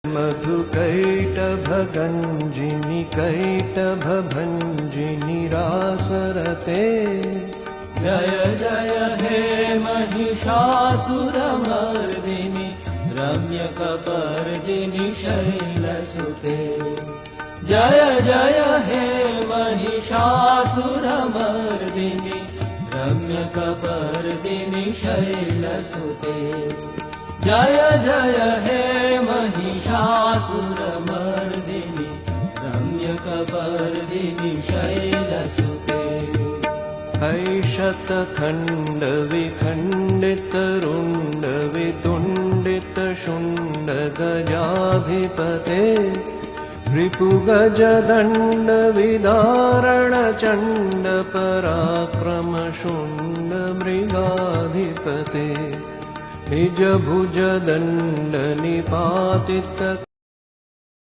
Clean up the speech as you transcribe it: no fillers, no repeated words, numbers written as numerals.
मधुकैटभगञ्जिनि कैटभभञ्जिनि रासरते। जय जय हे महिषासुरमर्दिनि रम्यकपर्दिनि शैलसुते। जय जय हे महिषासुरमर्दिनि रम्यकपर्दिनि शैलसुते। जय जय हे महिषासुरमर्दिनि रम्यकपर्दिनि शैलसुते। ऐशतखण्डविखण्डितरुण्डवितुण्डितशुण्डगजाधिपते। रिपुगजदण्डविदारणचण्डपराक्रमशुण्डमृगाधिपते। निजभुजदण्डनिपातित